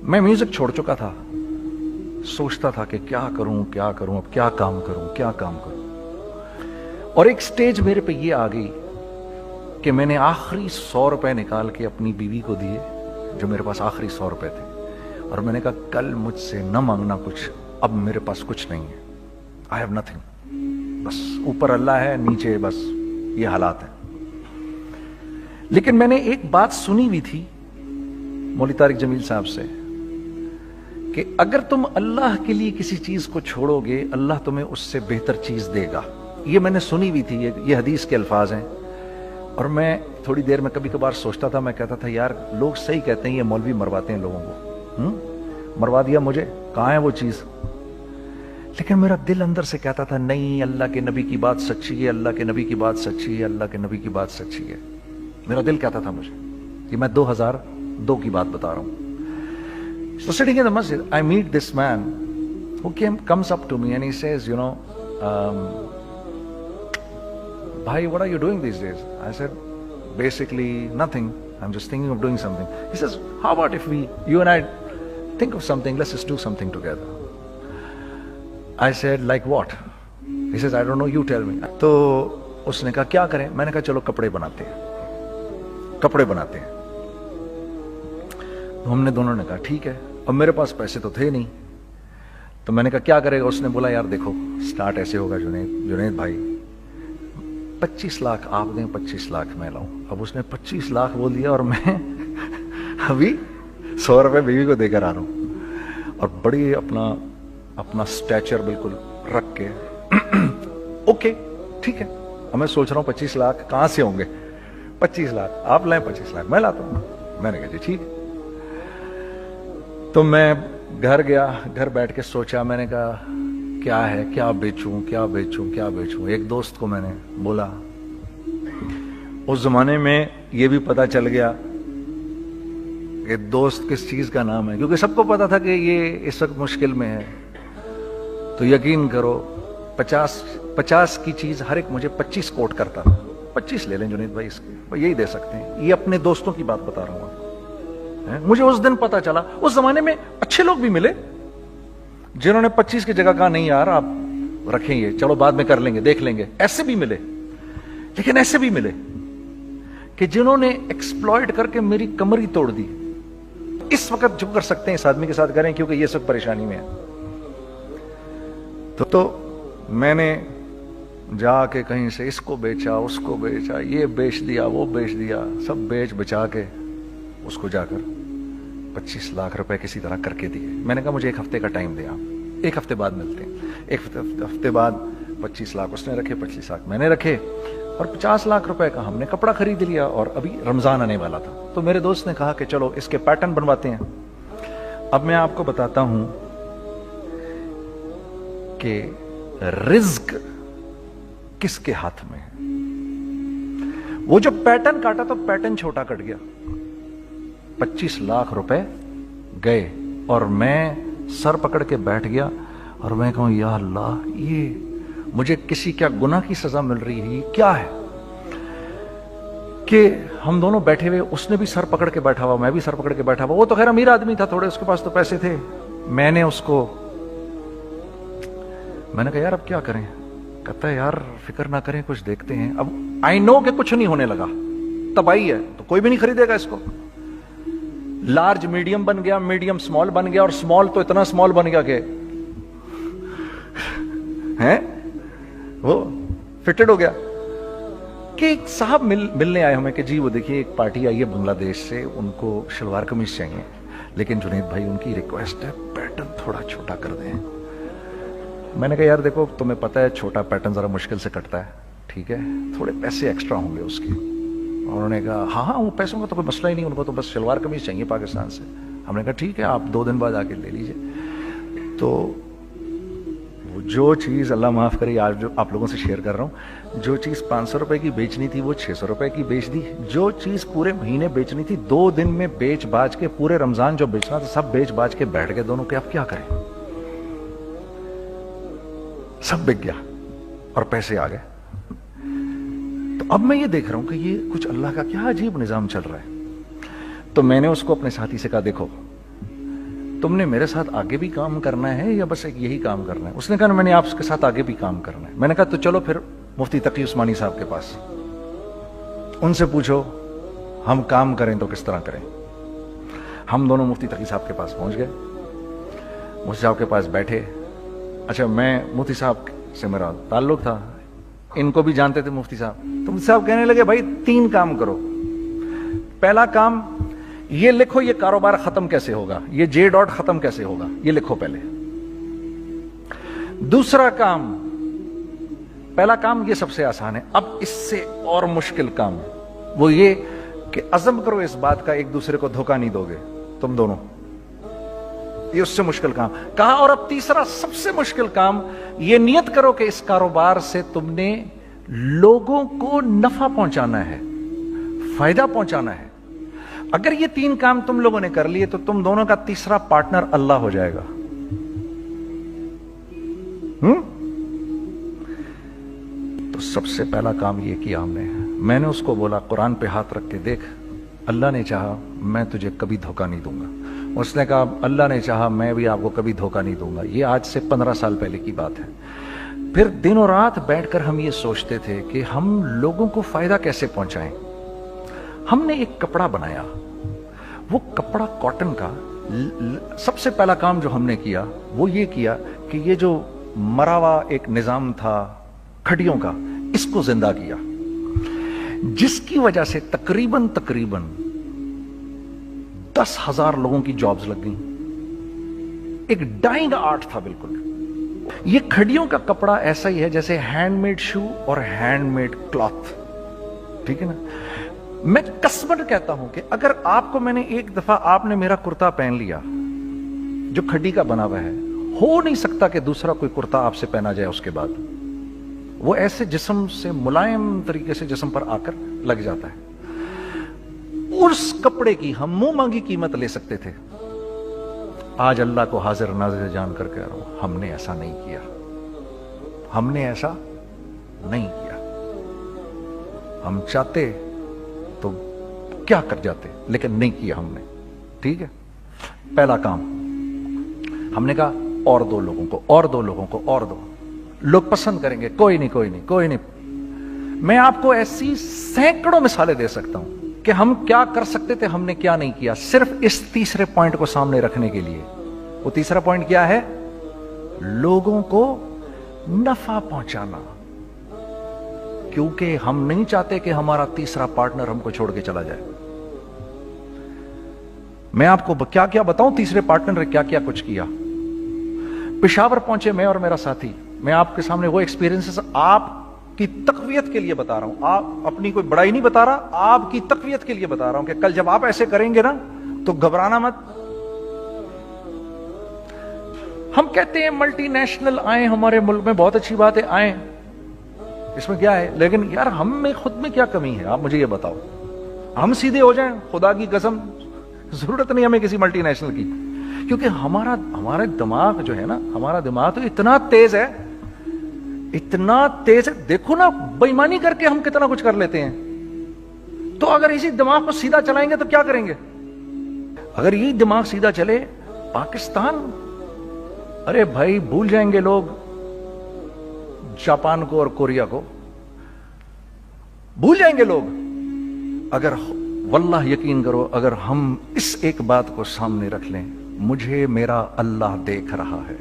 میں میوزک چھوڑ چکا تھا, سوچتا تھا کہ کیا کروں اب کیا کام کروں. اور ایک سٹیج میرے پہ یہ آ گئی کہ میں نے آخری 100 روپے نکال کے اپنی بیوی کو دیے, جو میرے پاس آخری 100 روپے تھے, اور میں نے کہا کل مجھ سے نہ مانگنا کچھ, اب میرے پاس کچھ نہیں ہے, I have nothing, بس اوپر اللہ ہے, نیچے بس یہ حالات ہیں. لیکن میں نے ایک بات سنی ہوئی تھی مولوی طارق جمیل صاحب سے کہ اگر تم اللہ کے لیے کسی چیز کو چھوڑو گے, اللہ تمہیں اس سے بہتر چیز دے گا. یہ میں نے سنی ہوئی تھی, یہ حدیث کے الفاظ ہیں. اور میں تھوڑی دیر میں کبھی کبھار سوچتا تھا, میں کہتا تھا یار لوگ صحیح کہتے ہیں, یہ مولوی مرواتے ہیں لوگوں کو, مروا دیا مجھے, کہاں ہے وہ چیز. لیکن میرا دل اندر سے کہتا تھا نہیں, اللہ کے نبی کی بات سچی ہے, اللہ کے نبی کی بات سچی ہے, اللہ کے نبی کی بات سچی ہے. میرا دل کہتا تھا مجھے, یہ میں 2002 کی بات بتا رہا ہوں. So sitting in the masjid, I meet this man who comes up to me and he says, Bhai, what are you doing these days? I said, basically nothing. I'm just thinking of doing something. He says, how about if you and I think of something, let's just do something together. I said, like what? He says, I don't know, you tell me. تو اس نے کہا کیا کریں؟ میں نے کہا چلو کپڑے بناتے ہیں. تو ہم نے دونوں نے کہا ٹھیک ہے. اور میرے پاس پیسے تو تھے نہیں, تو میں نے کہا کیا کرے گا؟ اس نے بولا یار دیکھو سٹارٹ ایسے ہوگا جنید بھائی, 25 لاکھ آپ دیں, 25 لاکھ میں لاؤں. اب اس نے 25 لاکھ بول دیا اور میں ابھی 100 روپے بیوی کو دے کر آ رہا ہوں, اور بڑی اپنا سٹیچر بالکل رکھ کے اوکے ٹھیک ہے. اب میں سوچ رہا ہوں 25 لاکھ کہاں سے ہوں گے, 25 لاکھ آپ لائیں, 25 لاکھ میں لاتا ہوں. میں نے کہا جی ٹھیک. تو میں گھر گیا, گھر بیٹھ کے سوچا, میں نے کہا کیا ہے, کیا بیچوں. ایک دوست کو میں نے بولا, اس زمانے میں یہ بھی پتا چل گیا کہ دوست کس چیز کا نام ہے, کیونکہ سب کو پتا تھا کہ یہ اس وقت مشکل میں ہے. تو یقین کرو 50 کی چیز ہر ایک مجھے 25 کوٹ کرتا تھا. 25 لے لیں جنید بھائی, اس کے یہی دے سکتے ہیں. یہ اپنے دوستوں کی بات بتا رہا ہوں. مجھے اس دن پتا چلا, اس زمانے میں اچھے لوگ بھی ملے جنہوں نے 25 کی جگہ کہا نہیں یار آپ رکھیں, یہ چلو بعد میں کر لیں گے, دیکھ لیں گے. ایسے بھی ملے, لیکن ایسے بھی ملے کہ جنہوں نے ایکسپلائٹ کر کے میری کمر ہی توڑ دی. اس وقت جو کر سکتے ہیں اس آدمی کے ساتھ کریں, کیونکہ یہ سب پریشانی میں ہے. تو میں نے جا کے کہیں سے اس کو بیچا, اس کو بیچا, یہ بیچ دیا, وہ بیچ دیا, سب بیچ بچا کے اس کو جا کر 25 لاکھ روپے کسی طرح کر کے دیے. میں نے کہا مجھے 1 ہفتے کا ٹائم دیں, آپ 1 ہفتے بعد ملتے ہیں. 1 ہفتے بعد 25 لاکھ اس نے رکھے, 25 لاکھ میں نے رکھے, اور 50 لاکھ روپے کا ہم نے کپڑا خرید لیا. اور ابھی رمضان آنے والا تھا, تو میرے دوست نے کہا کہ چلو اس کے پیٹرن بنواتے ہیں. اب میں آپ کو بتاتا ہوں کہ رزق کس کے ہاتھ میں ہے. وہ جو پیٹرن کاٹا تو پیٹرن چھوٹا کٹ گیا, 25 لاکھ روپے گئے, اور میں سر پکڑ کے بیٹھ گیا اور میں کہوں یا اللہ, یہ مجھے کسی کیا گناہ کی سزا مل رہی ہے, یہ کیا ہے کہ ہم دونوں بیٹھے ہوئے, اس نے بھی سر پکڑ کے بیٹھا ہوا, میں بھی سر پکڑ کے بیٹھا ہوا. وہ تو خیر امیر آدمی تھا تھوڑے, اس کے پاس تو پیسے تھے. میں نے کہا یار اب کیا کریں. کہتا ہے یار فکر نہ کریں, کچھ دیکھتے ہیں. اب آئی نو کہ کچھ نہیں ہونے لگا, تباہی ہے, تو کوئی بھی نہیں خریدے گا اس کو. لارج میڈیم بن گیا, میڈیم سمال بن گیا, اور سمال تو اتنا سمال بن گیا کہ وہ فٹڈ ہو گیا. کہ ایک صاحب ملنے آئے ہمیں کہ جی وہ دیکھیے ایک پارٹی آئی ہے بنگلہ دیش سے, ان کو شلوار قمیص چاہیے, لیکن جنید بھائی ان کی ریکویسٹ ہے پیٹرن تھوڑا چھوٹا کر دیں. میں نے کہا یار دیکھو تمہیں پتہ ہے چھوٹا پیٹرن ذرا مشکل سے کٹتا ہے, ٹھیک ہے تھوڑے پیسے ایکسٹرا ہوں گے اس کے. انہوں نے کہا ہاں وہ پیسوں کا تو کوئی مسئلہ ہی نہیں, ان کو تو بس شلوار قمیص چاہیے پاکستان سے. ہم نے کہا ٹھیک ہے آپ 2 دن بعد آ کے لے لیجئے. تو وہ جو چیز اللہ معاف کرے آج جو آپ لوگوں سے شیئر کر رہا ہوں, جو چیز 500 روپے کی بیچنی تھی وہ 600 روپے کی بیچ دی. جو چیز پورے مہینے بیچنی تھی 2 دن میں بیچ باچ کے, پورے رمضان جو بیچنا تھا سب بیچ باچ کے بیٹھ گئے دونوں. کہ اب کیا کریں, سب بک گیا اور پیسے آ گئے. تو اب میں یہ دیکھ رہا ہوں کہ یہ کچھ اللہ کا کیا عجیب نظام چل رہا ہے. تو میں نے اس کو اپنے ساتھی سے کہا دیکھو تم نے میرے ساتھ آگے بھی کام کرنا ہے یا بس ایک یہی کام کرنا ہے؟ اس نے کہا میں نے آپ کے ساتھ آگے بھی کام کرنا ہے۔ میں نے کہا تو چلو پھر مفتی تقی عثمانی صاحب کے پاس، ان سے پوچھو ہم کام کریں تو کس طرح کریں۔ ہم دونوں مفتی تقی صاحب کے پاس پہنچ گئے، مفتی صاحب کے پاس بیٹھے۔ اچھا میں مفتی صاحب سے میرا تعلق تھا، ان کو بھی جانتے تھے مفتی صاحب، تو مفتی صاحب کہنے لگے بھائی 3 کام کرو۔ پہلا کام یہ لکھو یہ کاروبار ختم کیسے ہوگا، یہ جے ڈاٹ ختم کیسے ہوگا، یہ لکھو پہلے۔ دوسرا کام، پہلا کام یہ سب سے آسان ہے، اب اس سے اور مشکل کام وہ یہ کہ عزم کرو اس بات کا ایک دوسرے کو دھوکہ نہیں دو گے تم دونوں، یہ اس سے مشکل کام کہا۔ اور اب تیسرا سب سے مشکل کام، یہ نیت کرو کہ اس کاروبار سے تم نے لوگوں کو نفع پہنچانا ہے، فائدہ پہنچانا ہے۔ اگر یہ 3 کام تم لوگوں نے کر لیے تو تم دونوں کا تیسرا پارٹنر اللہ ہو جائے گا۔ تو سب سے پہلا کام یہ کیا ہم نے، میں نے اس کو بولا قرآن پہ ہاتھ رکھ کے دیکھ، اللہ نے چاہا میں تجھے کبھی دھوکہ نہیں دوں گا۔ اس نے کہا اللہ نے چاہا میں بھی آپ کو کبھی دھوکہ نہیں دوں گا۔ یہ آج سے 15 سال پہلے کی بات ہے۔ پھر دن اور رات بیٹھ کر ہم یہ سوچتے تھے کہ ہم لوگوں کو فائدہ کیسے پہنچائیں۔ ہم نے ایک کپڑا بنایا، وہ کپڑا کاٹن کا۔ سب سے پہلا کام جو ہم نے کیا وہ یہ کیا کہ یہ جو مرا ہوا ایک نظام تھا کھڑیوں کا، اس کو زندہ کیا، جس کی وجہ سے تقریباً 10,000 لوگوں کی جابز لگ گئیں۔ ایک ڈائنگ آرٹ تھا بالکل۔ یہ کھڑیوں کا کپڑا ایسا ہی ہے جیسے ہینڈ میڈ شو اور ہینڈ میڈ کلاتھ، ٹھیک ہے نا۔ میں قسمن کہتا ہوں کہ اگر آپ کو میں نے ایک دفعہ آپ نے میرا کرتا پہن لیا جو کھڈی کا بنا ہوا ہے، ہو نہیں سکتا کہ دوسرا کوئی کرتا آپ سے پہنا جائے اس کے بعد۔ وہ ایسے جسم سے ملائم طریقے سے جسم پر آ کر لگ جاتا ہے۔ اس کپڑے کی ہم منہ مانگی قیمت لے سکتے تھے۔ آج اللہ کو حاضر ناظر جان کر کہہ رہا ہوں، ہم نے ایسا نہیں کیا، ہم نے ایسا نہیں کیا۔ ہم چاہتے تو کیا کر جاتے، لیکن نہیں کیا ہم نے، ٹھیک ہے۔ پہلا کام ہم نے کہا اور 2 لوگوں کو، اور 2 لوگوں کو، اور 2 لوگ پسند کریں گے، کوئی نہیں کوئی نہیں کوئی نہیں۔ میں آپ کو ایسی سینکڑوں مثالیں دے سکتا ہوں کہ ہم کیا کر سکتے تھے، ہم نے کیا نہیں کیا، صرف اس تیسرے پوائنٹ کو سامنے رکھنے کے لیے۔ وہ تیسرا پوائنٹ کیا ہے؟ لوگوں کو نفع پہنچانا، کیونکہ ہم نہیں چاہتے کہ ہمارا تیسرا پارٹنر ہم کو چھوڑ کے چلا جائے۔ میں آپ کو کیا کیا بتاؤں، تیسرے پارٹنر نے کیا کیا کچھ کیا۔ پشاور پہنچے میں اور میرا ساتھی، میں آپ کے سامنے وہ ایکسپیرینسز آپ کی تقویت کے لیے بتا رہا ہوں، آپ اپنی کوئی بڑائی نہیں بتا رہا، آپ کی تقویت کے لیے بتا رہا ہوں کہ کل جب آپ ایسے کریں گے نا تو گھبرانا مت۔ ہم کہتے ہیں ملٹی نیشنل آئیں ہمارے ملک میں، بہت اچھی بات ہے، آئیں، اس میں کیا ہے، لیکن یار ہم میں خود میں کیا کمی ہے، آپ مجھے یہ بتاؤ۔ ہم سیدھے ہو جائیں، خدا کی قسم ضرورت نہیں ہمیں کسی ملٹی نیشنل کی، کیونکہ ہمارا دماغ جو ہے نا، ہمارا دماغ تو اتنا تیز ہے، اتنا تیز ہے، دیکھو نا بے ایمانی کر کے ہم کتنا کچھ کر لیتے ہیں۔ تو اگر اسی دماغ کو سیدھا چلائیں گے تو کیا کریں گے؟ اگر یہی دماغ سیدھا چلے، پاکستان، ارے بھائی بھول جائیں گے لوگ جاپان کو اور کوریا کو، بھول جائیں گے لوگ۔ اگر واللہ یقین کرو، اگر ہم اس ایک بات کو سامنے رکھ لیں، مجھے میرا اللہ دیکھ رہا ہے،